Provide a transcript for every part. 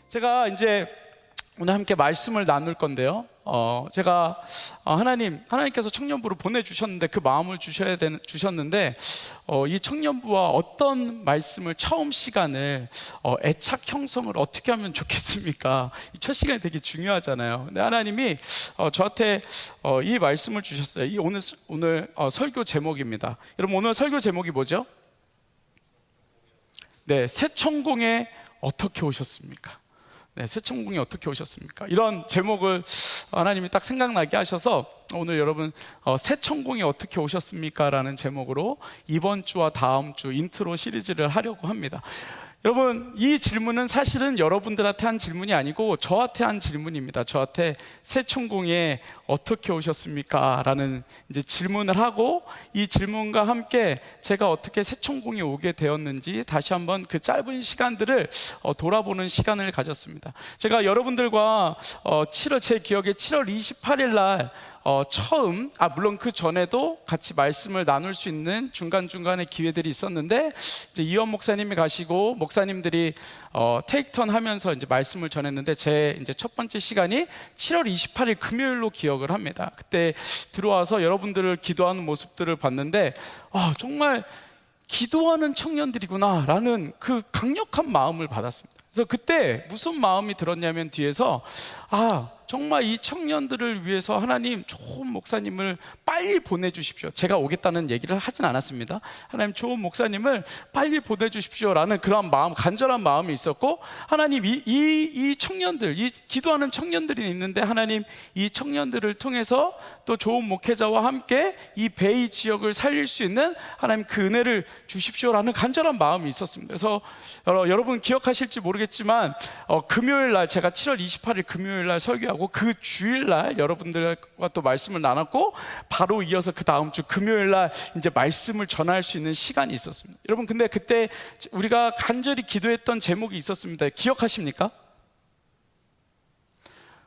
제가 이제 오늘 함께 말씀을 나눌 건데요. 제가 하나님께서 청년부를 보내주셨는데 그 마음을 주셨는데 이 청년부와 어떤 말씀을 처음 시간을 애착 형성을 어떻게 하면 좋겠습니까? 이 첫 시간이 되게 중요하잖아요. 근데 하나님이 저한테 이 말씀을 주셨어요. 이 오늘 설교 제목입니다. 여러분 오늘 설교 제목이 뭐죠? 네, 새 천공에 어떻게 오셨습니까? 네, 새 천국에 어떻게 오셨습니까? 이런 제목을 하나님이 딱 생각나게 하셔서 오늘 여러분 새 천국에 어떻게 오셨습니까? 라는 제목으로 이번 주와 다음 주 인트로 시리즈를 하려고 합니다. 여러분, 이 질문은 사실은 여러분들한테 한 질문이 아니고 저한테 한 질문입니다. 저한테 새 천국에 어떻게 오셨습니까? 라는 이제 질문을 하고, 이 질문과 함께 제가 어떻게 새 천국에 오게 되었는지 다시 한번 그 짧은 시간들을 돌아보는 시간을 가졌습니다. 제가 여러분들과 제 기억에 7월 28일 날 처음, 물론 그 전에도 같이 말씀을 나눌 수 있는 중간중간에 기회들이 있었는데, 이제 이원 목사님이 가시고 목사님들이 테이크턴 하면서 이제 말씀을 전했는데, 제 이제 첫 번째 시간이 7월 28일 금요일로 기억을 합니다. 그때 들어와서 여러분들을 기도하는 모습들을 봤는데, 정말 기도하는 청년들이구나 라는 그 강력한 마음을 받았습니다. 그래서 그때 무슨 마음이 들었냐면, 뒤에서 정말 이 청년들을 위해서 하나님 좋은 목사님을 빨리 보내주십시오. 제가 오겠다는 얘기를 하진 않았습니다. 하나님 좋은 목사님을 빨리 보내주십시오 라는 그런 마음, 간절한 마음이 있었고, 하나님 이 청년들, 이 기도하는 청년들이 있는데, 하나님 이 청년들을 통해서 또 좋은 목회자와 함께 이 베이 지역을 살릴 수 있는 하나님 그 은혜를 주십시오라는 간절한 마음이 있었습니다. 그래서 여러분 기억하실지 모르겠지만 금요일 날, 제가 7월 28일 금요일 날 설교하고 그 주일 날 여러분들과 또 말씀을 나눴고, 바로 이어서 그 다음 주 금요일 날 이제 말씀을 전할 수 있는 시간이 있었습니다. 여러분, 근데 그때 우리가 간절히 기도했던 제목이 있었습니다. 기억하십니까?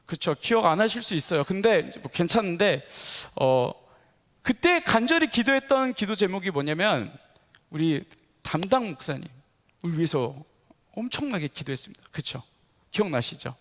그렇죠. 기억 안 하실 수 있어요. 근데 뭐 괜찮은데 그때 간절히 기도했던 기도 제목이 뭐냐면, 우리 담당 목사님 우리 위해서 엄청나게 기도했습니다. 그렇죠? 기억나시죠?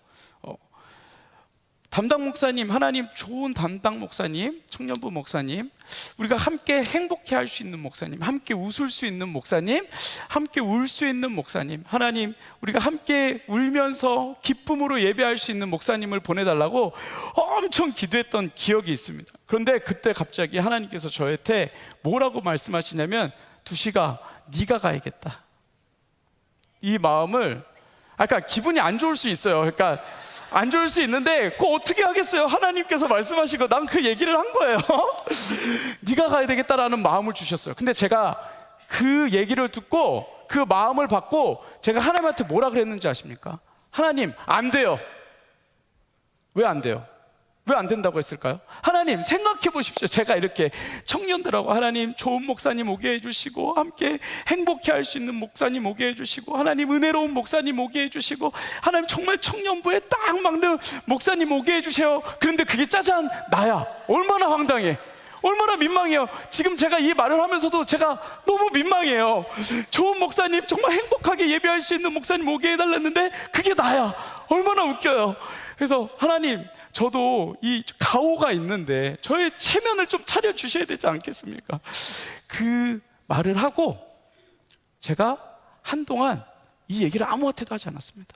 담당 목사님, 하나님 좋은 담당 목사님, 청년부 목사님, 우리가 함께 행복해 할 수 있는 목사님, 함께 웃을 수 있는 목사님, 함께 울 수 있는 목사님, 하나님 우리가 함께 울면서 기쁨으로 예배할 수 있는 목사님을 보내달라고 엄청 기도했던 기억이 있습니다. 그런데 그때 갑자기 하나님께서 저한테 뭐라고 말씀하시냐면, 두시가 네가 가야겠다. 이 마음을, 그러니까 기분이 안 좋을 수 있어요. 그러니까 안 좋을 수 있는데 그거 어떻게 하겠어요? 하나님께서 말씀하시고 난 그 얘기를 한 거예요. 네가 가야 되겠다라는 마음을 주셨어요. 근데 제가 그 얘기를 듣고 그 마음을 받고 제가 하나님한테 뭐라 그랬는지 아십니까? 하나님, 안 돼요. 왜 안 돼요? 왜 안 된다고 했을까요? 하나님, 생각해 보십시오. 제가 이렇게 청년들하고 하나님 좋은 목사님 오게 해주시고, 함께 행복해 할 수 있는 목사님 오게 해주시고, 하나님 은혜로운 목사님 오게 해주시고, 하나님 정말 청년부에 딱 맞는 목사님 오게 해주세요. 그런데 그게 짜잔 나야. 얼마나 황당해, 얼마나 민망해요. 지금 제가 이 말을 하면서도 제가 너무 민망해요. 좋은 목사님, 정말 행복하게 예배할 수 있는 목사님 오게 해달랬는데 그게 나야. 얼마나 웃겨요. 그래서 하나님, 저도 이 가오가 있는데 저의 체면을 좀 차려주셔야 되지 않겠습니까? 그 말을 하고 제가 한동안 이 얘기를 아무한테도 하지 않았습니다.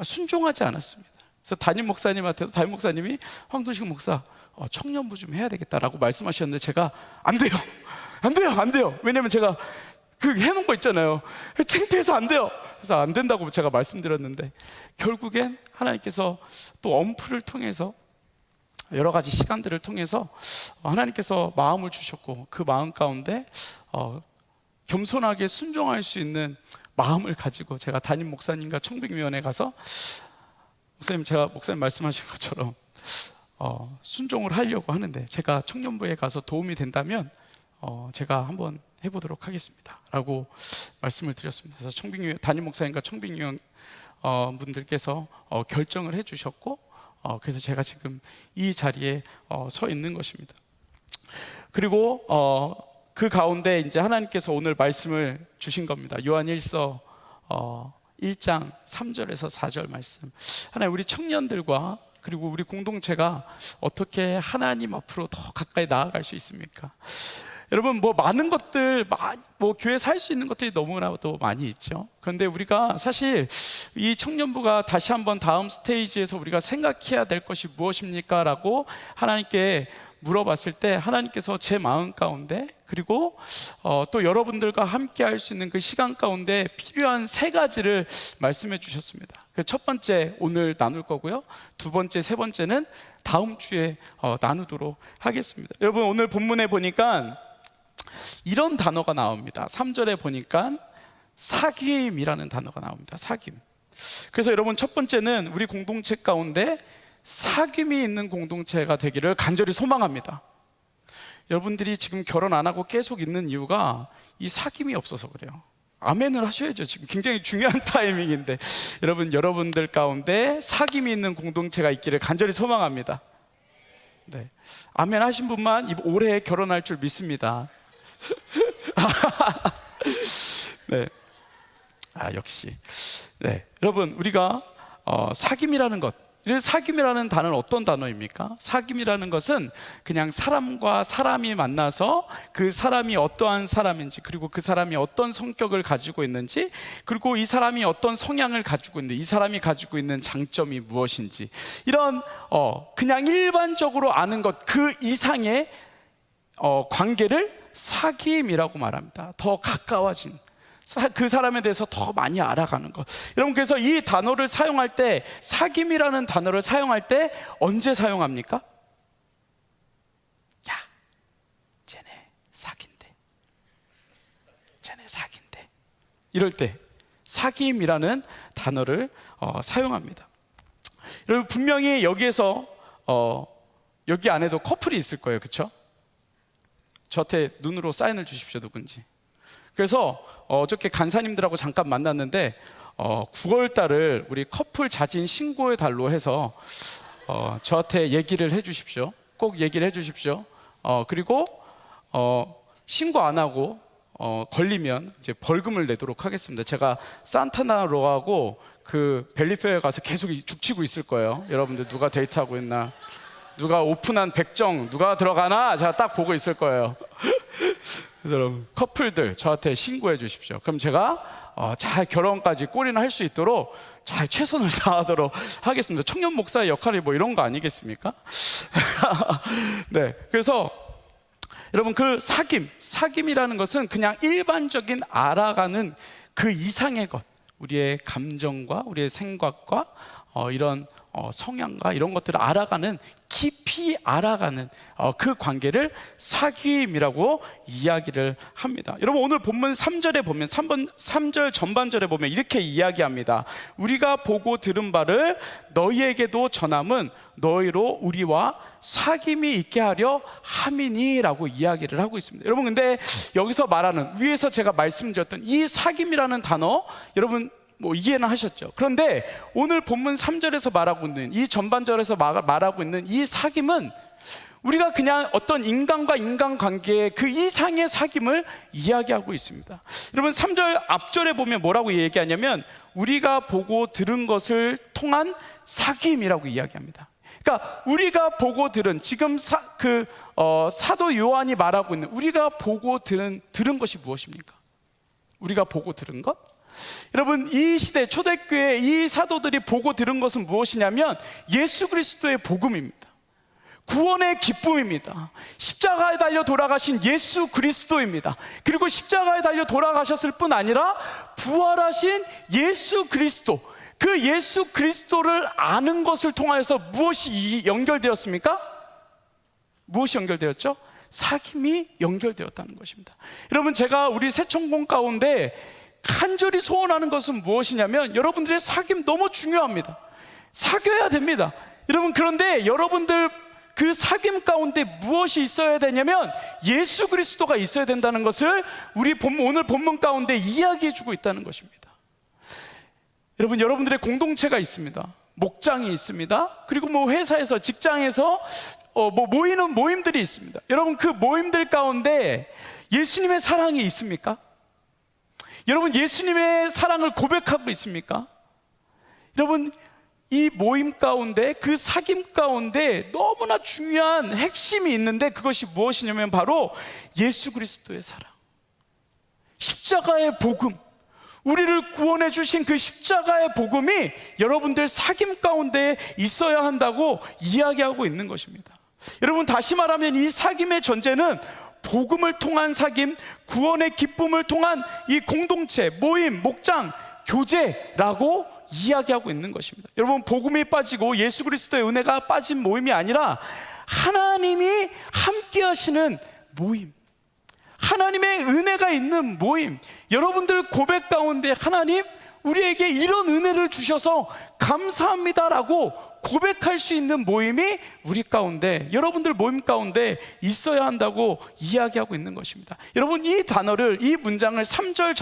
순종하지 않았습니다. 그래서 담임 목사님한테도, 담임 목사님이 황도식 목사 청년부 좀 해야 되겠다라고 말씀하셨는데, 제가 안 돼요, 안 돼요, 안 돼요. 왜냐면 제가 그 해놓은 거 있잖아요. 창피해서 안 돼요. 그래서 안 된다고 제가 말씀드렸는데, 결국엔 하나님께서 또 엄프를 통해서, 여러 가지 시간들을 통해서 하나님께서 마음을 주셨고, 그 마음 가운데 겸손하게 순종할 수 있는 마음을 가지고 제가 담임 목사님과 청빙위원회 가서, 목사님, 제가 목사님 말씀하신 것처럼 순종을 하려고 하는데, 제가 청년부에 가서 도움이 된다면 제가 한번 해보도록 하겠습니다 라고 말씀을 드렸습니다. 그래서 담임 목사님과 청빙위원 분들께서 결정을 해주셨고, 그래서 제가 지금 이 자리에 서 있는 것입니다. 그리고 그 가운데 이제 하나님께서 오늘 말씀을 주신 겁니다. 요한 1서 1장 3절에서 4절 말씀. 하나님, 우리 청년들과 그리고 우리 공동체가 어떻게 하나님 앞으로 더 가까이 나아갈 수 있습니까? 여러분, 많은 것들, 교회에서 할 수 있는 것들이 너무나도 많이 있죠. 그런데 우리가 사실 이 청년부가 다시 한번 다음 스테이지에서 우리가 생각해야 될 것이 무엇입니까? 라고 하나님께 물어봤을 때 하나님께서 제 마음 가운데, 그리고 또 여러분들과 함께 할 수 있는 그 시간 가운데 필요한 3가지를 말씀해 주셨습니다. 그 첫 번째 오늘 나눌 거고요, 두 번째, 세 번째는 다음 주에 나누도록 하겠습니다. 여러분, 오늘 본문에 보니까 이런 단어가 나옵니다. 3절에 보니까 사귐이라는 단어가 나옵니다. 사귐. 그래서 여러분, 첫 번째는 우리 공동체 가운데 사귐이 있는 공동체가 되기를 간절히 소망합니다. 여러분들이 지금 결혼 안 하고 계속 있는 이유가 이 사귐이 없어서 그래요. 아멘을 하셔야죠. 지금 굉장히 중요한 타이밍인데, 여러분들 가운데 사귐이 있는 공동체가 있기를 간절히 소망합니다. 네, 아멘 하신 분만 올해 결혼할 줄 믿습니다. 네, 역시. 네, 여러분, 우리가 사귐이라는 것, 사귐이라는 단어는 어떤 단어입니까? 사귐이라는 것은 그냥 사람과 사람이 만나서 그 사람이 어떠한 사람인지, 그리고 그 사람이 어떤 성격을 가지고 있는지, 그리고 이 사람이 어떤 성향을 가지고 있는지, 이 사람이 가지고 있는 장점이 무엇인지, 이런 그냥 일반적으로 아는 것 그 이상의 관계를 사귐이라고 말합니다. 더 가까워진, 그 사람에 대해서 더 많이 알아가는 것. 여러분, 그래서 이 단어를 사용할 때, 사귐이라는 단어를 사용할 때 언제 사용합니까? 야, 쟤네 사귄대, 쟤네 사귄대, 이럴 때 사귐이라는 단어를 사용합니다. 여러분, 분명히 여기에서 여기 안에도 커플이 있을 거예요, 그렇죠? 저한테 눈으로 사인을 주십시오, 누군지. 그래서 어저께 간사님들하고 잠깐 만났는데 9월 달을 우리 커플 자진 신고의 달로 해서 저한테 얘기를 해 주십시오. 꼭 얘기를 해 주십시오. 그리고 신고 안 하고 걸리면 이제 벌금을 내도록 하겠습니다. 제가 산타나로하고 그 벨리페어에 가서 계속 죽치고 있을 거예요. 여러분들 누가 데이트하고 있나, 누가 오픈한 백정 누가 들어가나 제가 딱 보고 있을 거예요. 그래서 여러분, 커플들 저한테 신고해 주십시오. 그럼 제가 잘 결혼까지 꼬리는 할 수 있도록 잘 최선을 다하도록 하겠습니다. 청년 목사의 역할이 이런 거 아니겠습니까? 네, 그래서 여러분, 그 사귐이라는 것은 그냥 일반적인 알아가는 그 이상의 것, 우리의 감정과 우리의 생각과 이런 성향과 이런 것들을 알아가는, 깊이 알아가는 그 관계를 사귐이라고 이야기를 합니다. 여러분, 오늘 본문 3절에 보면 3절 전반절에 보면 이렇게 이야기합니다. 우리가 보고 들은 바를 너희에게도 전함은 너희로 우리와 사귐이 있게 하려 함이니 라고 이야기를 하고 있습니다. 여러분, 근데 여기서 말하는, 위에서 제가 말씀드렸던 이 사귐이라는 단어, 여러분 이해는 하셨죠? 그런데 오늘 본문 3절에서 말하고 있는, 이 전반절에서 말하고 있는 이 사귐은 우리가 그냥 어떤 인간과 인간관계의 그 이상의 사귐을 이야기하고 있습니다. 여러분, 3절 앞절에 보면 뭐라고 얘기하냐면 우리가 보고 들은 것을 통한 사귐이라고 이야기합니다. 그러니까 우리가 보고 들은, 지금 사도 요한이 말하고 있는 우리가 보고 들은 것이 무엇입니까? 우리가 보고 들은 것? 여러분, 이 시대 초대교회 이 사도들이 보고 들은 것은 무엇이냐면 예수 그리스도의 복음입니다. 구원의 기쁨입니다. 십자가에 달려 돌아가신 예수 그리스도입니다. 그리고 십자가에 달려 돌아가셨을 뿐 아니라 부활하신 예수 그리스도, 그 예수 그리스도를 아는 것을 통하여서 무엇이 연결되었습니까? 무엇이 연결되었죠? 사귐이 연결되었다는 것입니다. 여러분, 제가 우리 새천공 가운데 간절히 소원하는 것은 무엇이냐면 여러분들의 사귐 너무 중요합니다. 사귀어야 됩니다. 여러분, 그런데 여러분들 그 사귐 가운데 무엇이 있어야 되냐면 예수 그리스도가 있어야 된다는 것을 우리 오늘 본문 가운데 이야기해 주고 있다는 것입니다. 여러분, 여러분들의 공동체가 있습니다. 목장이 있습니다. 그리고 회사에서, 직장에서 모이는 모임들이 있습니다. 여러분, 그 모임들 가운데 예수님의 사랑이 있습니까? 여러분, 예수님의 사랑을 고백하고 있습니까? 여러분, 이 모임 가운데, 그 사귐 가운데 너무나 중요한 핵심이 있는데, 그것이 무엇이냐면 바로 예수 그리스도의 사랑, 십자가의 복음, 우리를 구원해 주신 그 십자가의 복음이 여러분들 사귐 가운데 있어야 한다고 이야기하고 있는 것입니다. 여러분, 다시 말하면 이 사귐의 전제는 복음을 통한 사귐, 구원의 기쁨을 통한 이 공동체, 모임, 목장, 교제라고 이야기하고 있는 것입니다. 여러분, 복음이 빠지고 예수 그리스도의 은혜가 빠진 모임이 아니라 하나님이 함께 하시는 모임, 하나님의 은혜가 있는 모임, 여러분들 고백 가운데 하나님, 우리에게 이런 은혜를 주셔서 감사합니다라고 고백할 수 있는 모임이 우리 가운데, 여러분들 모임 가운데 있어야 한다고 이야기하고 있는 것입니다. 여러분, 이 단어를, 이 문장을 3절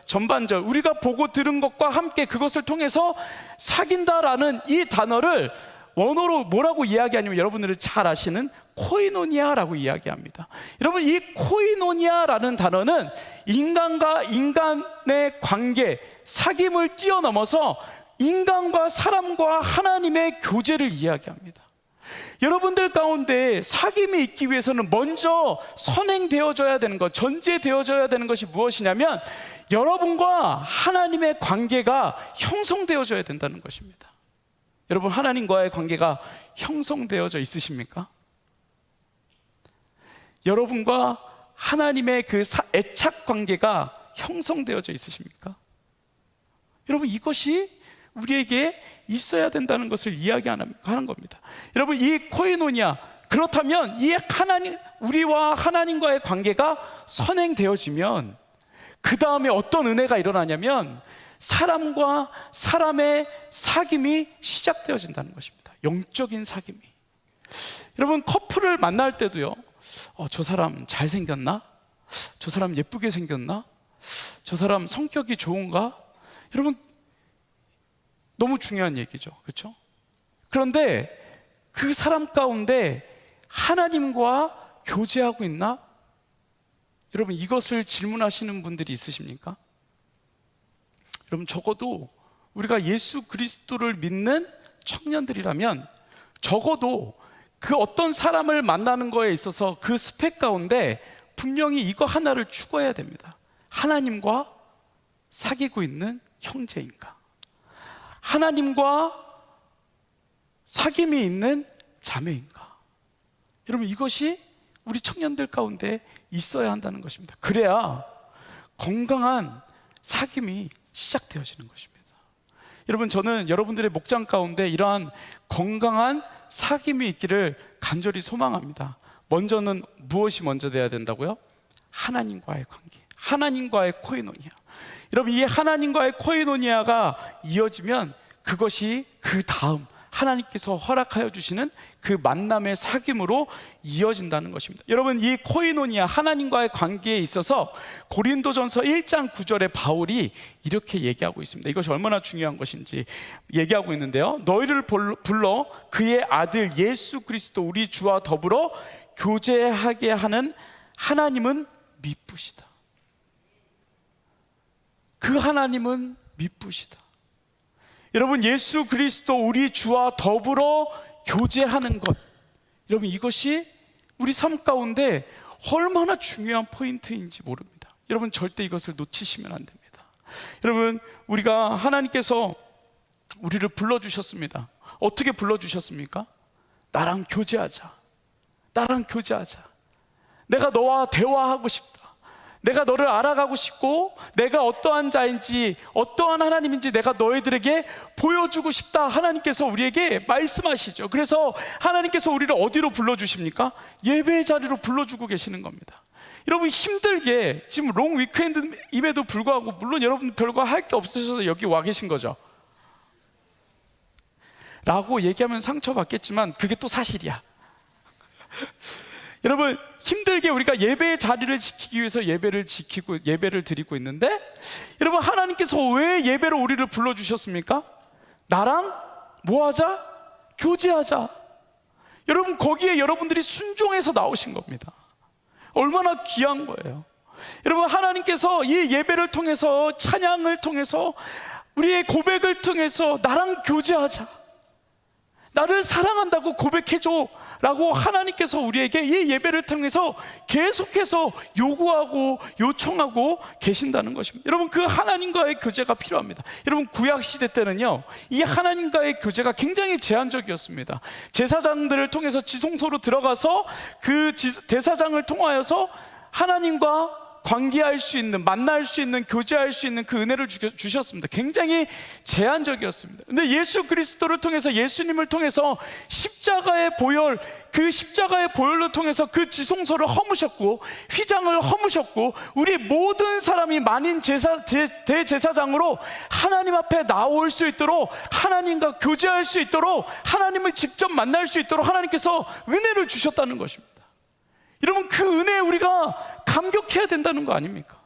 전반절 우리가 보고 들은 것과 함께 그것을 통해서 사귄다라는 이 단어를 원어로 뭐라고 이야기하냐면, 여러분들이 잘 아시는 코이노니아라고 이야기합니다. 여러분, 이 코이노니아라는 단어는 인간과 인간의 관계, 사귐을 뛰어넘어서 인간과 사람과 하나님의 교제를 이야기합니다. 여러분들 가운데 사귐이 있기 위해서는 먼저 선행되어져야 되는 것, 전제되어져야 되는 것이 무엇이냐면, 여러분과 하나님의 관계가 형성되어져야 된다는 것입니다. 여러분, 하나님과의 관계가 형성되어져 있으십니까? 여러분과 하나님의 그 애착 관계가 형성되어져 있으십니까? 여러분, 이것이 우리에게 있어야 된다는 것을 이야기하는 겁니다. 여러분, 이 코이노니아, 그렇다면 이 하나님, 우리와 하나님과의 관계가 선행되어지면 그 다음에 어떤 은혜가 일어나냐면, 사람과 사람의 사귐이 시작되어진다는 것입니다. 영적인 사귐이. 여러분, 커플을 만날 때도요, 저 사람 잘생겼나? 저 사람 예쁘게 생겼나? 저 사람 성격이 좋은가? 여러분, 너무 중요한 얘기죠, 그렇죠? 그런데 그 사람 가운데 하나님과 교제하고 있나? 여러분, 이것을 질문하시는 분들이 있으십니까? 여러분, 적어도 우리가 예수 그리스도를 믿는 청년들이라면 적어도 그 어떤 사람을 만나는 거에 있어서 그 스펙 가운데 분명히 이거 하나를 추구해야 됩니다. 하나님과 사귀고 있는 형제인가? 하나님과 사귐이 있는 자매인가? 여러분, 이것이 우리 청년들 가운데 있어야 한다는 것입니다. 그래야 건강한 사귐이 시작되어지는 것입니다. 여러분, 저는 여러분들의 목장 가운데 이러한 건강한 사귐이 있기를 간절히 소망합니다. 먼저는 무엇이 먼저 돼야 된다고요? 하나님과의 관계, 하나님과의 코이노니아. 여러분, 이 하나님과의 코이노니아가 이어지면 그것이 그 다음 하나님께서 허락하여 주시는 그 만남의 사귐으로 이어진다는 것입니다. 여러분, 이 코이노니아, 하나님과의 관계에 있어서 고린도전서 1장 9절에 바울이 이렇게 얘기하고 있습니다. 이것이 얼마나 중요한 것인지 얘기하고 있는데요, 너희를 불러 그의 아들 예수 그리스도 우리 주와 더불어 교제하게 하는 하나님은 미쁘시다. 그 하나님은 미쁘시다. 여러분, 예수 그리스도 우리 주와 더불어 교제하는 것, 여러분, 이것이 우리 삶 가운데 얼마나 중요한 포인트인지 모릅니다. 여러분, 절대 이것을 놓치시면 안 됩니다. 여러분, 우리가 하나님께서 우리를 불러주셨습니다. 어떻게 불러주셨습니까? 나랑 교제하자, 나랑 교제하자. 내가 너와 대화하고 싶다. 내가 너를 알아가고 싶고, 내가 어떠한 자인지, 어떠한 하나님인지 내가 너희들에게 보여주고 싶다. 하나님께서 우리에게 말씀하시죠. 그래서 하나님께서 우리를 어디로 불러주십니까? 예배의 자리로 불러주고 계시는 겁니다. 여러분, 힘들게 지금 롱 위크엔드임에도 불구하고, 물론 여러분 별거 할 게 없으셔서 여기 와 계신 거죠 라고 얘기하면 상처받겠지만 그게 또 사실이야. 여러분, 힘들게 우리가 예배의 자리를 지키기 위해서 예배를 드리고 있는데, 여러분, 하나님께서 왜 예배로 우리를 불러주셨습니까? 나랑 뭐 하자? 교제하자. 여러분, 거기에 여러분들이 순종해서 나오신 겁니다. 얼마나 귀한 거예요. 여러분, 하나님께서 이 예배를 통해서, 찬양을 통해서, 우리의 고백을 통해서 나랑 교제하자, 나를 사랑한다고 고백해줘 라고 하나님께서 우리에게 이 예배를 통해서 계속해서 요구하고 요청하고 계신다는 것입니다. 여러분, 그 하나님과의 교제가 필요합니다. 여러분, 구약시대 때는요, 이 하나님과의 교제가 굉장히 제한적이었습니다. 제사장들을 통해서 지성소로 들어가서 그 대사장을 통하여서 하나님과 관계할 수 있는, 만날 수 있는, 교제할 수 있는 그 은혜를 주셨습니다. 굉장히 제한적이었습니다. 근데 예수 그리스도를 통해서, 예수님을 통해서 십자가의 보혈, 그 십자가의 보혈로 통해서 그 지성소를 허무셨고 휘장을 허무셨고, 우리 모든 사람이 만인 대제사장으로 하나님 앞에 나올 수 있도록, 하나님과 교제할 수 있도록, 하나님을 직접 만날 수 있도록 하나님께서 은혜를 주셨다는 것입니다. 여러분, 그 은혜에 우리가 감격해야 된다는 거 아닙니까?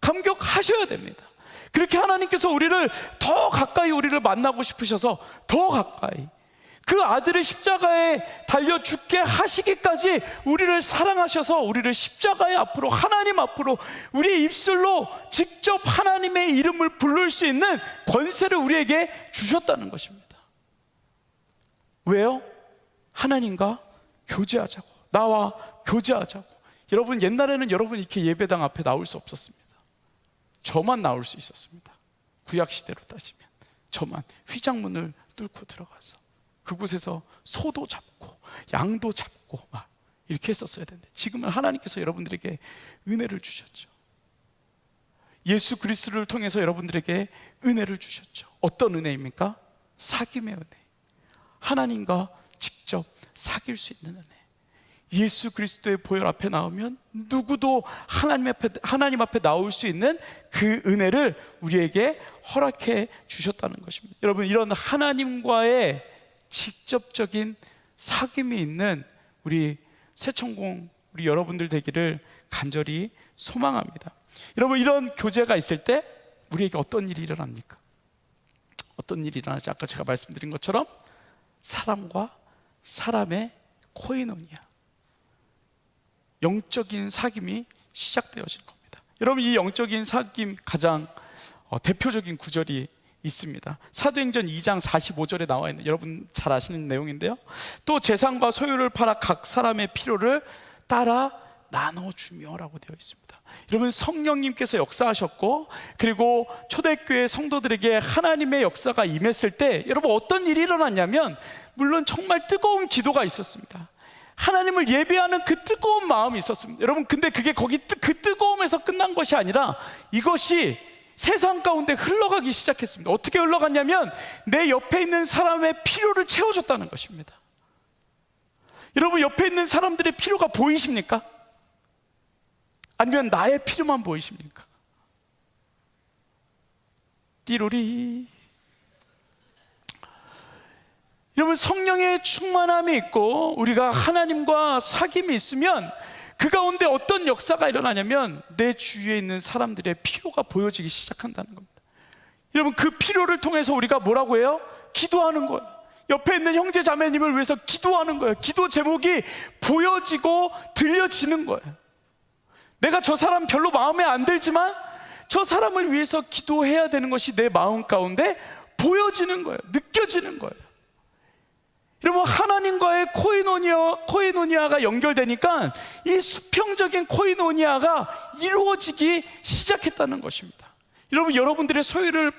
감격하셔야 됩니다. 그렇게 하나님께서 우리를 더 가까이, 우리를 만나고 싶으셔서 더 가까이, 그 아들을 십자가에 달려 죽게 하시기까지 우리를 사랑하셔서 우리를 십자가의 앞으로, 하나님 앞으로, 우리 입술로 직접 하나님의 이름을 부를 수 있는 권세를 우리에게 주셨다는 것입니다. 왜요? 하나님과 교제하자고, 나와 교제하자고. 여러분, 옛날에는 여러분 이렇게 예배당 앞에 나올 수 없었습니다. 저만 나올 수 있었습니다. 구약시대로 따지면 저만 휘장문을 뚫고 들어가서 그곳에서 소도 잡고 양도 잡고 막 이렇게 했었어야 되는데, 지금은 하나님께서 여러분들에게 은혜를 주셨죠. 예수 그리스도를 통해서 여러분들에게 은혜를 주셨죠. 어떤 은혜입니까? 사귐의 은혜. 하나님과 직접 사귈 수 있는 은혜. 예수 그리스도의 보혈 앞에 나오면 누구도 하나님 앞에 나올 수 있는 그 은혜를 우리에게 허락해 주셨다는 것입니다. 여러분, 이런 하나님과의 직접적인 사귐이 있는 우리 새천공, 우리 여러분들 되기를 간절히 소망합니다. 여러분, 이런 교제가 있을 때 우리에게 어떤 일이 일어납니까? 어떤 일이 일어나지? 아까 제가 말씀드린 것처럼 사람과 사람의 코이노니아, 영적인 사귐이 시작되어질 겁니다. 여러분, 이 영적인 사귐 가장 대표적인 구절이 있습니다. 사도행전 2장 45절에 나와 있는, 여러분 잘 아시는 내용인데요, 또 재산과 소유를 팔아 각 사람의 필요를 따라 나눠주며 라고 되어 있습니다. 여러분, 성령님께서 역사하셨고, 그리고 초대교회 성도들에게 하나님의 역사가 임했을 때 여러분 어떤 일이 일어났냐면, 물론 정말 뜨거운 기도가 있었습니다. 하나님을 예배하는 그 뜨거운 마음이 있었습니다. 여러분, 근데 그게 그 뜨거움에서 끝난 것이 아니라 이것이 세상 가운데 흘러가기 시작했습니다. 어떻게 흘러갔냐면 내 옆에 있는 사람의 필요를 채워줬다는 것입니다. 여러분, 옆에 있는 사람들의 필요가 보이십니까? 아니면 나의 필요만 보이십니까? 띠로리. 여러분, 성령의 충만함이 있고 우리가 하나님과 사귐이 있으면 그 가운데 어떤 역사가 일어나냐면 내 주위에 있는 사람들의 필요가 보여지기 시작한다는 겁니다. 여러분, 그 필요를 통해서 우리가 뭐라고 해요? 기도하는 거예요. 옆에 있는 형제 자매님을 위해서 기도하는 거예요. 기도 제목이 보여지고 들려지는 거예요. 내가 저 사람 별로 마음에 안 들지만 저 사람을 위해서 기도해야 되는 것이 내 마음 가운데 보여지는 거예요. 느껴지는 거예요. 여러분, 하나님과의 코이노니아가 연결되니까 이 수평적인 코이노니아가 이루어지기 시작했다는 것입니다. 여러분, 여러분들의 소유를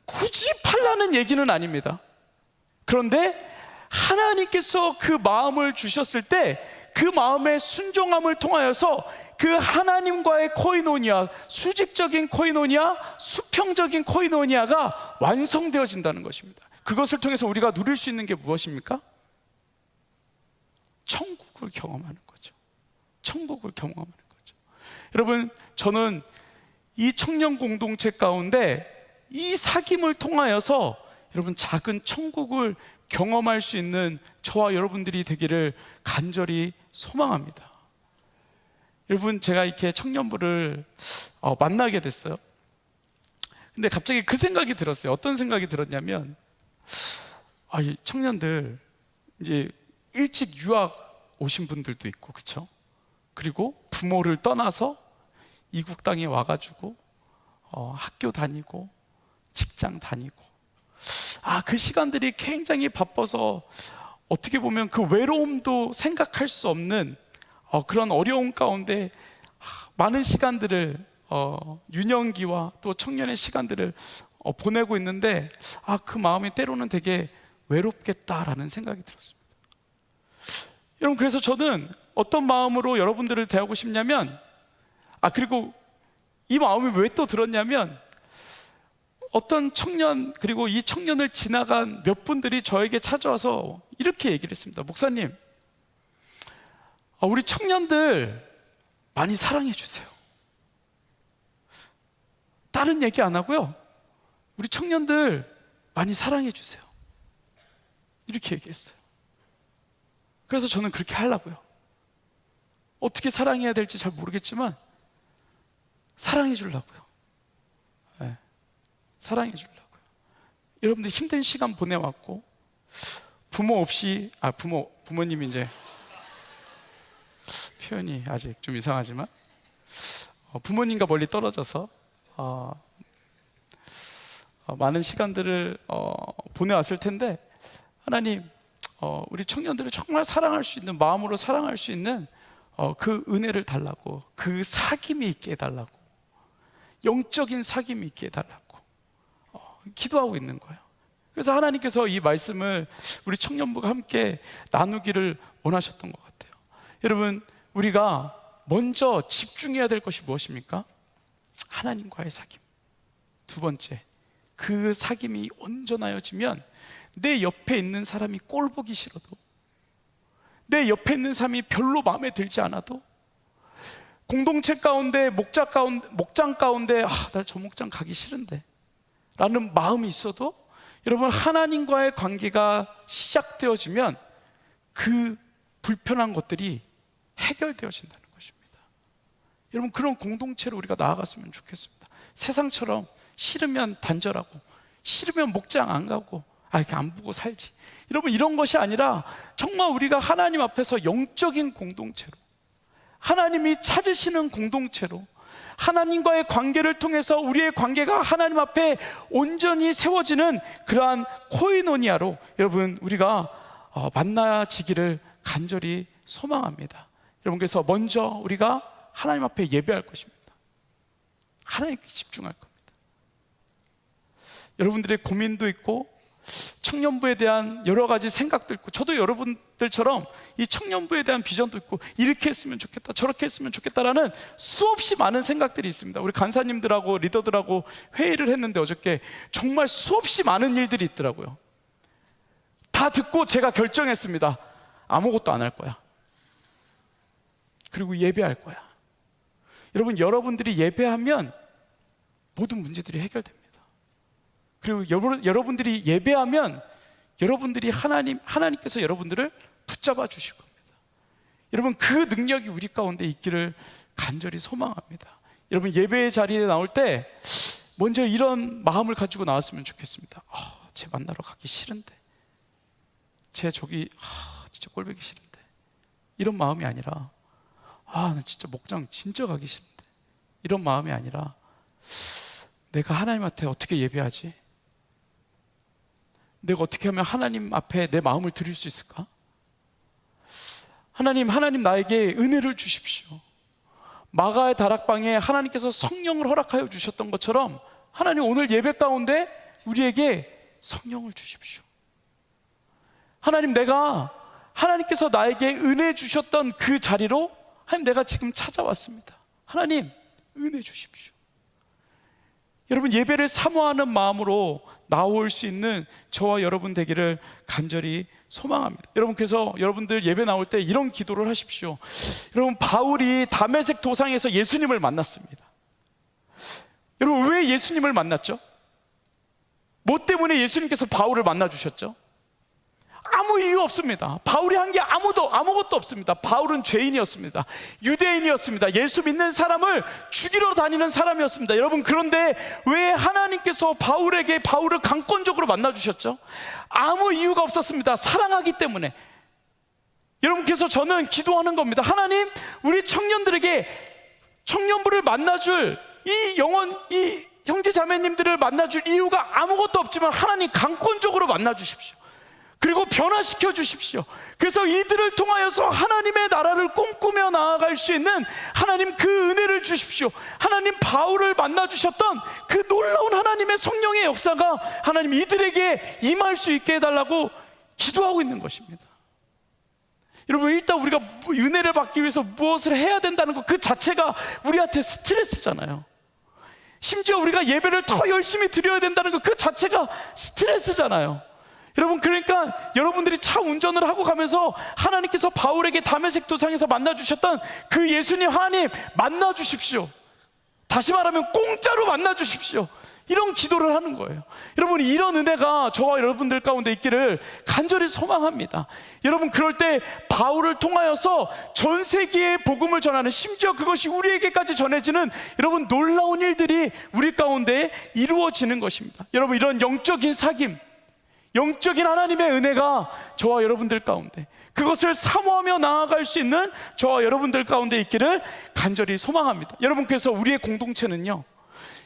굳이 팔라는 얘기는 아닙니다. 그런데 하나님께서 그 마음을 주셨을 때 그 마음의 순종함을 통하여서 그 하나님과의 코이노니아, 수직적인 코이노니아, 수평적인 코이노니아가 완성되어진다는 것입니다. 그것을 통해서 우리가 누릴 수 있는 게 무엇입니까? 천국을 경험하는 거죠. 천국을 경험하는 거죠. 여러분, 저는 이 청년 공동체 가운데 이 사귐을 통하여서 여러분 작은 천국을 경험할 수 있는 저와 여러분들이 되기를 간절히 소망합니다. 여러분, 제가 이렇게 청년부를 만나게 됐어요. 근데 갑자기 그 생각이 들었어요. 어떤 생각이 들었냐면, 이 청년들 이제 일찍 유학 오신 분들도 있고, 그렇죠? 그리고 부모를 떠나서 이국 땅에 와가지고 학교 다니고 직장 다니고, 그 시간들이 굉장히 바빠서 어떻게 보면 그 외로움도 생각할 수 없는 그런 어려움 가운데 많은 시간들을 유년기와 또 청년의 시간들을 보내고 있는데, 그 마음이 때로는 되게 외롭겠다라는 생각이 들었습니다. 여러분, 그래서 저는 어떤 마음으로 여러분들을 대하고 싶냐면, 그리고 이 마음이 왜 또 들었냐면, 어떤 청년, 그리고 이 청년을 지나간 몇 분들이 저에게 찾아와서 이렇게 얘기를 했습니다. 목사님, 우리 청년들 많이 사랑해 주세요. 다른 얘기 안 하고요, 우리 청년들 많이 사랑해 주세요, 이렇게 얘기했어요. 그래서 저는 그렇게 하려고요. 어떻게 사랑해야 될지 잘 모르겠지만 사랑해 주려고요. 네, 사랑해 주려고요. 여러분들 힘든 시간 보내왔고, 부모 없이, 부모님이 이제 표현이 아직 좀 이상하지만 부모님과 멀리 떨어져서 많은 시간들을 보내왔을 텐데, 하나님, 우리 청년들을 정말 사랑할 수 있는, 마음으로 사랑할 수 있는 그 은혜를 달라고, 그 사귐이 있게 해달라고, 영적인 사귐이 있게 해달라고 기도하고 있는 거예요. 그래서 하나님께서 이 말씀을 우리 청년부가 함께 나누기를 원하셨던 것 같아요. 여러분, 우리가 먼저 집중해야 될 것이 무엇입니까? 하나님과의 사귐. 두 번째, 그 사귐이 온전하여지면 내 옆에 있는 사람이 꼴 보기 싫어도, 내 옆에 있는 사람이 별로 마음에 들지 않아도, 공동체 가운데, 목장 가운데 나 저 목장 가기 싫은데 라는 마음이 있어도, 여러분, 하나님과의 관계가 시작되어지면 그 불편한 것들이 해결되어진다는 것입니다. 여러분, 그런 공동체로 우리가 나아갔으면 좋겠습니다. 세상처럼 싫으면 단절하고, 싫으면 목장 안 가고, 이렇게 안 보고 살지, 여러분, 이런 것이 아니라 정말 우리가 하나님 앞에서 영적인 공동체로, 하나님이 찾으시는 공동체로, 하나님과의 관계를 통해서 우리의 관계가 하나님 앞에 온전히 세워지는 그러한 코이노니아로 여러분, 우리가 만나지기를 간절히 소망합니다. 여러분, 그래서 먼저 우리가 하나님 앞에 예배할 것입니다. 하나님께 집중할 겁니다. 여러분들의 고민도 있고, 청년부에 대한 여러 가지 생각도 있고, 저도 여러분들처럼 이 청년부에 대한 비전도 있고, 이렇게 했으면 좋겠다, 저렇게 했으면 좋겠다라는 수없이 많은 생각들이 있습니다. 우리 간사님들하고 리더들하고 회의를 했는데 어저께 정말 수없이 많은 일들이 있더라고요. 다 듣고 제가 결정했습니다. 아무것도 안 할 거야. 그리고 예배할 거야. 여러분, 여러분들이 예배하면 모든 문제들이 해결됩니다. 그리고 여러분들이 예배하면 여러분들이 하나님께서 여러분들을 붙잡아 주실 겁니다. 여러분, 그 능력이 우리 가운데 있기를 간절히 소망합니다. 여러분, 예배의 자리에 나올 때 먼저 이런 마음을 가지고 나왔으면 좋겠습니다. 쟤 만나러 가기 싫은데, 쟤 저기 진짜 꼴보기 싫은데, 이런 마음이 아니라 나 진짜 목장 진짜 가기 싫은데, 이런 마음이 아니라 내가 하나님한테 어떻게 예배하지? 내가 어떻게 하면 하나님 앞에 내 마음을 드릴 수 있을까? 하나님 나에게 은혜를 주십시오. 마가의 다락방에 하나님께서 성령을 허락하여 주셨던 것처럼, 하나님, 오늘 예배 가운데 우리에게 성령을 주십시오. 하나님, 하나님께서 나에게 은혜 주셨던 그 자리로 하나님, 내가 지금 찾아왔습니다. 하나님, 은혜 주십시오. 여러분, 예배를 사모하는 마음으로 나올 수 있는 저와 여러분 되기를 간절히 소망합니다. 여러분, 그래서 여러분들 예배 나올 때 이런 기도를 하십시오. 여러분, 바울이 다메섹 도상에서 예수님을 만났습니다. 여러분, 왜 예수님을 만났죠? 뭐 때문에 예수님께서 바울을 만나주셨죠? 아무 이유 없습니다. 바울이 한 게 아무것도 없습니다. 바울은 죄인이었습니다. 유대인이었습니다. 예수 믿는 사람을 죽이러 다니는 사람이었습니다. 여러분, 그런데 왜 하나님께서 바울을 강권적으로 만나주셨죠? 아무 이유가 없었습니다. 사랑하기 때문에. 여러분, 그래서 저는 기도하는 겁니다. 하나님, 우리 청년들에게 청년부를 만나줄 이 형제 자매님들을 만나줄 이유가 아무것도 없지만 하나님 강권적으로 만나주십시오. 그리고 변화시켜 주십시오. 그래서 이들을 통하여서 하나님의 나라를 꿈꾸며 나아갈 수 있는 하나님 그 은혜를 주십시오. 하나님 바울을 만나주셨던 그 놀라운 하나님의 성령의 역사가 하나님 이들에게 임할 수 있게 해달라고 기도하고 있는 것입니다. 여러분, 일단 우리가 은혜를 받기 위해서 무엇을 해야 된다는 것 그 자체가 우리한테 스트레스잖아요. 심지어 우리가 예배를 더 열심히 드려야 된다는 것 그 자체가 스트레스잖아요. 여러분, 그러니까 여러분들이 차 운전을 하고 가면서 하나님께서 바울에게 다메섹 도상에서 만나주셨던 그 예수님 하나님 만나주십시오. 다시 말하면 공짜로 만나주십시오. 이런 기도를 하는 거예요. 여러분, 이런 은혜가 저와 여러분들 가운데 있기를 간절히 소망합니다. 여러분, 그럴 때 바울을 통하여서 전 세계에 복음을 전하는, 심지어 그것이 우리에게까지 전해지는 여러분 놀라운 일들이 우리 가운데 이루어지는 것입니다. 여러분, 이런 영적인 사귐, 영적인 하나님의 은혜가 저와 여러분들 가운데, 그것을 사모하며 나아갈 수 있는 저와 여러분들 가운데 있기를 간절히 소망합니다. 여러분, 그래서 우리의 공동체는요,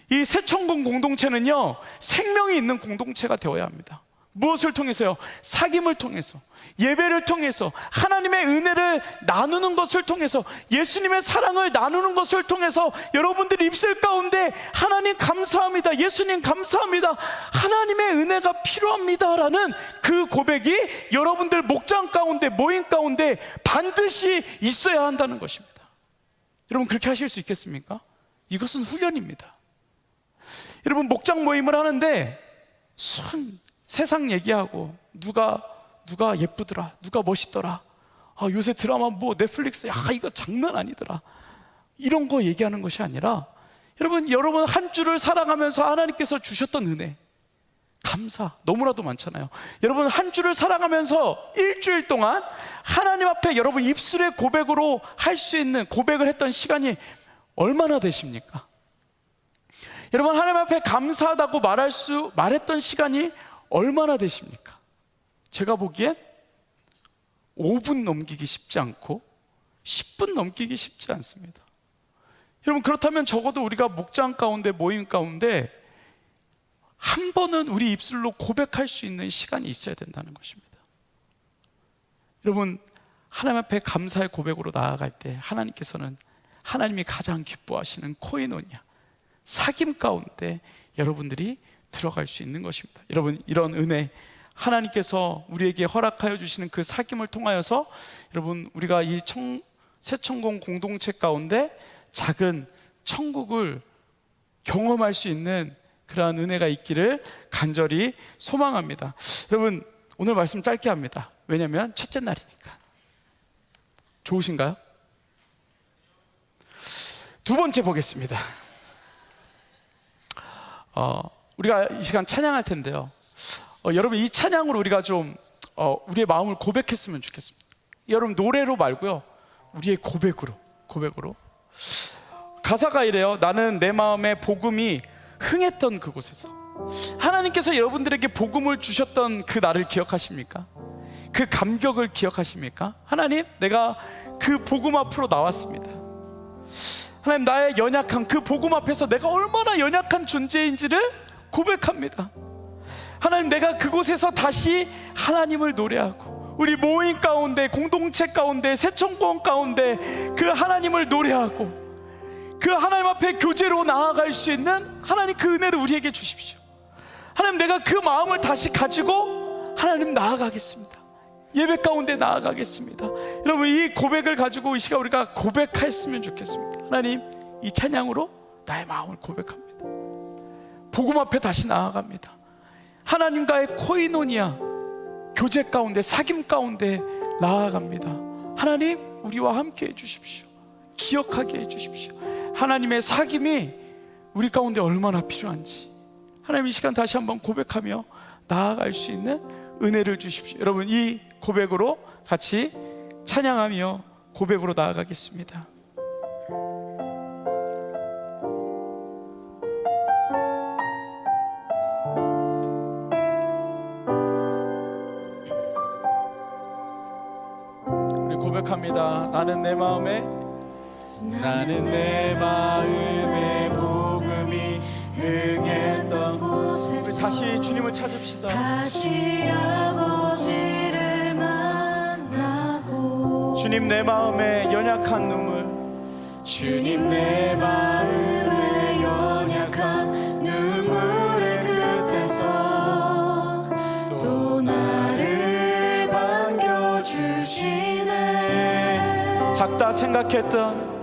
이 새천국 공동체는요, 생명이 있는 공동체가 되어야 합니다. 무엇을 통해서요? 사귐을 통해서, 예배를 통해서, 하나님의 은혜를 나누는 것을 통해서, 예수님의 사랑을 나누는 것을 통해서 여러분들 입술 가운데 하나님 감사합니다, 예수님 감사합니다, 하나님의 은혜가 필요합니다 라는 그 고백이 여러분들 목장 가운데, 모임 가운데 반드시 있어야 한다는 것입니다. 여러분, 그렇게 하실 수 있겠습니까? 이것은 훈련입니다. 여러분, 목장 모임을 하는데 세상 얘기하고 누가 예쁘더라, 누가 멋있더라, 요새 드라마 뭐 넷플릭스 이거 장난 아니더라, 이런 거 얘기하는 것이 아니라 여러분 한 주를 살아가면서 하나님께서 주셨던 은혜, 감사 너무나도 많잖아요. 여러분, 한 주를 살아가면서 일주일 동안 하나님 앞에 여러분 입술의 고백으로 할 수 있는, 고백을 했던 시간이 얼마나 되십니까? 여러분, 하나님 앞에 감사하다고 말했던 시간이 얼마나 되십니까? 제가 보기엔 5분 넘기기 쉽지 않고 10분 넘기기 쉽지 않습니다. 여러분, 그렇다면 적어도 우리가 목장 가운데, 모임 가운데 한 번은 우리 입술로 고백할 수 있는 시간이 있어야 된다는 것입니다. 여러분, 하나님 앞에 감사의 고백으로 나아갈 때 하나님께서는 하나님이 가장 기뻐하시는 코이노니아, 사귐 가운데 여러분들이 들어갈 수 있는 것입니다. 여러분, 이런 은혜, 하나님께서 우리에게 허락하여 주시는 그 사귐을 통하여서 여러분, 우리가 이 새천공 공동체 가운데 작은 천국을 경험할 수 있는 그러한 은혜가 있기를 간절히 소망합니다. 여러분, 오늘 말씀 짧게 합니다. 왜냐하면 첫째 날이니까. 좋으신가요? 두 번째 보겠습니다. 우리가 이 시간 찬양할 텐데요, 여러분, 이 찬양으로 우리가 좀 우리의 마음을 고백했으면 좋겠습니다. 여러분, 노래로 말고요, 우리의 고백으로. 가사가 이래요. 나는 내 마음에 복음이 흥했던 그곳에서. 하나님께서 여러분들에게 복음을 주셨던 그 날을 기억하십니까? 그 감격을 기억하십니까? 하나님, 내가 그 복음 앞으로 나왔습니다. 하나님, 나의 연약한 그 복음 앞에서 내가 얼마나 연약한 존재인지를 고백합니다. 하나님, 내가 그곳에서 다시 하나님을 노래하고, 우리 모임 가운데, 공동체 가운데, 새천공 가운데 그 하나님을 노래하고, 그 하나님 앞에 교제로 나아갈 수 있는 하나님 그 은혜를 우리에게 주십시오. 하나님, 내가 그 마음을 다시 가지고 하나님 나아가겠습니다. 예배 가운데 나아가겠습니다. 여러분, 이 고백을 가지고 이 시간 우리가 고백했으면 좋겠습니다. 하나님, 이 찬양으로 나의 마음을 고백합니다. 복음 앞에 다시 나아갑니다. 하나님과의 코이노니아 교제 가운데, 사귐 가운데 나아갑니다. 하나님, 우리와 함께 해주십시오. 기억하게 해주십시오. 하나님의 사귐이 우리 가운데 얼마나 필요한지 하나님, 이 시간 다시 한번 고백하며 나아갈 수 있는 은혜를 주십시오. 여러분, 이 고백으로 같이 찬양하며 고백으로 나아가겠습니다. 우리 고백합니다. 나는 내 마음에 나는 내 마음의 복음이 흥했던 곳에서 우리 다시 주님을 찾읍시다. 다시 아버지를 만나고 주님, 내 마음에 연약한 눈물, 주님 내 마음의 연약한 눈물의 끝에서 또 나를 반겨주시네. 작다 생각했던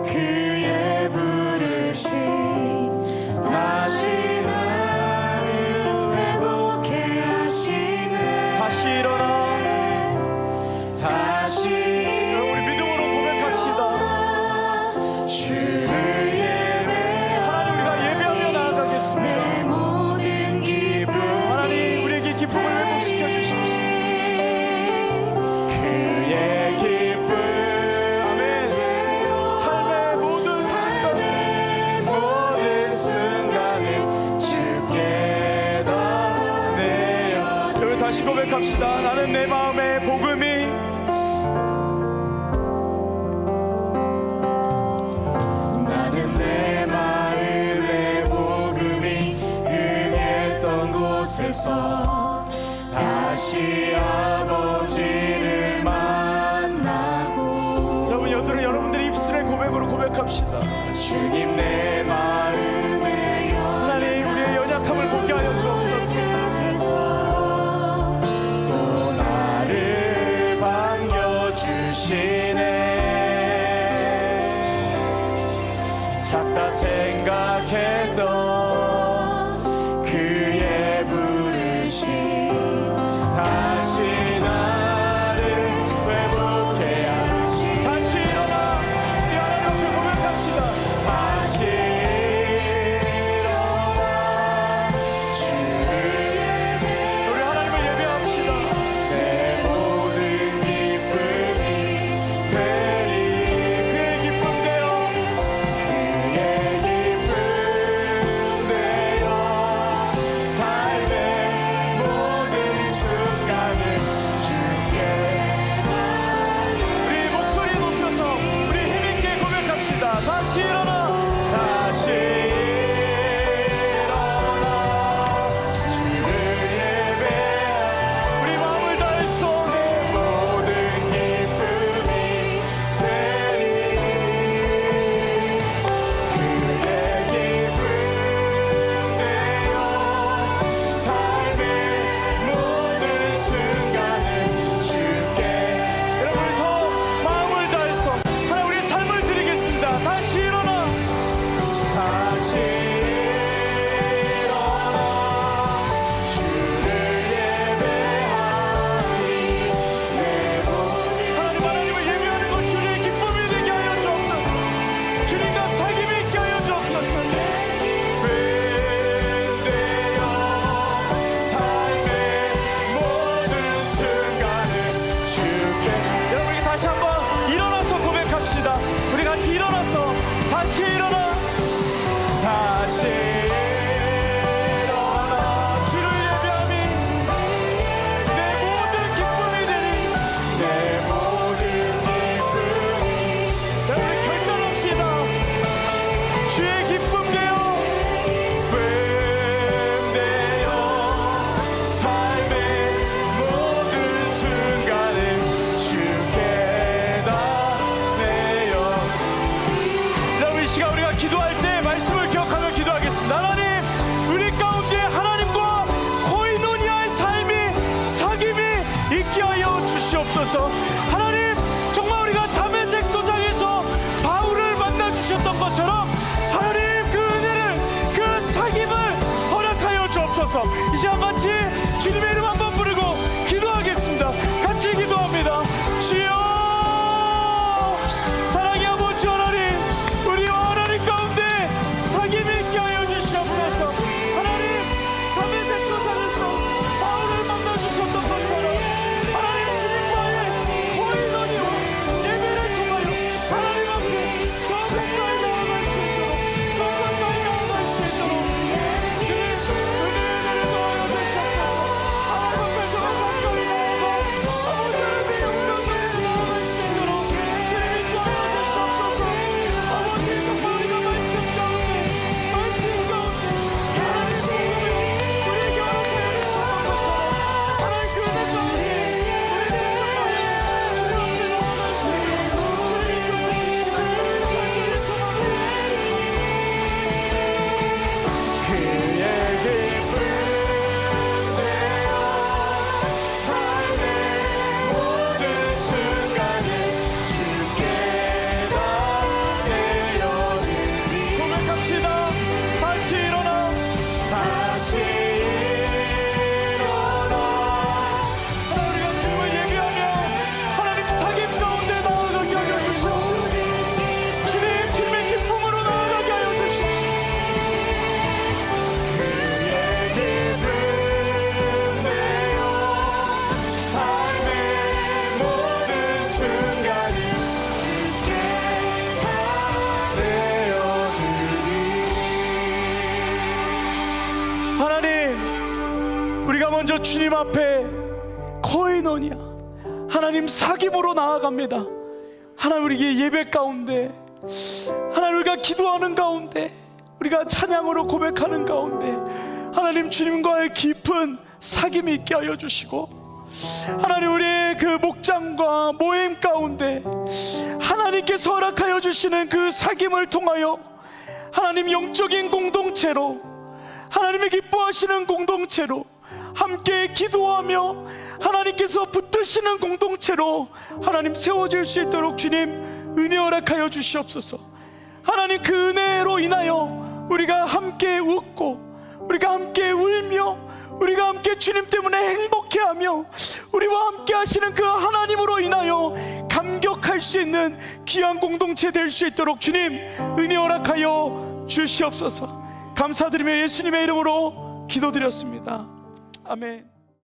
그의 부르심 다시 나를 회복해 하시네. 다시 일어나. 우리 믿음으로 고백합시다. 주를 하나님, 우리가 예배하며 나아가겠습니다. 내 모든 기쁨 하나님, 우리에게 기쁨을 회복시켜 주십시오. 그의 기쁨 아멘. 삶의 모든 순간을 주께 다 내어. 여러분 다시 고백합시다. 나는 내 마음의 복음이 나는 내 마음의 복음이 흥했던 곳에서 다시 아버지를 만나고. 여러분, 여러분들의 입술의 고백으로 고백합시다. 주님 내 마음의 하나님, 우리의 연약함을 보게 하여 주옵소서. 끝에서 또 나를 반겨주시네. 작다 생각했던 그의 부르심 다시 나를 회복해 하시네. 다시 일어나. 우리 하나님 앞에 고백합시다. 다시 일어나 주를 예배하리. 우리 하나님을 예배합시다. 내 모든 기쁨이 되리. 그의 기쁨 되어 그의 기쁨 되어 삶의 모든 순간을 주께 우리 목소리 높여서 우리 힘있게 고백합시다. 다시 일어나. 다시 일어나 주를 예배하리. 우리 마음을 다해서 모든 기쁨이 되리. 그의 기쁨 되어 삶의 모든 순간을 주께. 여러분, 더 마음을 다해서 하나 우리 삶을 드리겠습니다. 다시 일어나. 다시 일어나 주를 예배하리. 내 모든 하나님을 예배하는 것이 우리의 기쁨이 되게 하여 주옵소서. 주님과 사귐이 있게 하여 주옵소서. 되어 삶의 모든 순간을 주께. 여러분, 우리 다시 한번 일어나서 고백합시다. 우리 같이 일어나서 다시 일어나. 다시 일어나 주를 예배함이 내 모든 기쁨이 되니. 내 모든 기쁨이 여러분, 결단합시다. 주의 기쁨 되어 되어 삶의 모든 순간을 주께 다 내어. 여러분, 이 시간 우리가 기도할 때 말씀을 기억하며 기도하겠습니다. 하나님, 우리 가운데 하나님과 코이노니아의 삶이 사귐이 있게 하여 주시옵소서. 하나님, 정말 우리가 다메섹 도상에서 바울을 만나 주셨던 것처럼 하나님, 그 은혜를, 그 사귐을 허락하여 주옵소서. 이 시간 같이 주님의 이름 한번 부르고 기도하겠습니다. 같이 기도합니다. 주여, 사랑의 아버지 하나님, 우리와 하나님 가운데 사귐이 있게 하여 주시옵소서. 하나님, 다메섹 도상에서 바울을 만나 주셨던 것처럼 하나님, 주님과의 먼저 주님 앞에 거인원이야 하나님 사귐으로 나아갑니다. 하나님 우리에게 예배 가운데, 하나님 우리가 기도하는 가운데, 우리가 찬양으로 고백하는 가운데 하나님 주님과의 깊은 사귐이 있게 하여 주시고, 하나님 우리의 그 목장과 모임 가운데 하나님께서 허락하여 주시는 그 사귐을 통하여 하나님 영적인 공동체로, 하나님이 기뻐하시는 공동체로 함께 기도하며 하나님께서 붙드시는 공동체로 하나님 세워질 수 있도록 주님 은혜 허락하여 주시옵소서. 하나님 그 은혜로 인하여 우리가 함께 웃고, 우리가 함께 울며, 우리가 함께 주님 때문에 행복해하며 우리와 함께 하시는 그 하나님으로 인하여 감격할 수 있는 귀한 공동체 될 수 있도록 주님 은혜 허락하여 주시옵소서. 감사드리며 예수님의 이름으로 기도드렸습니다. 아멘.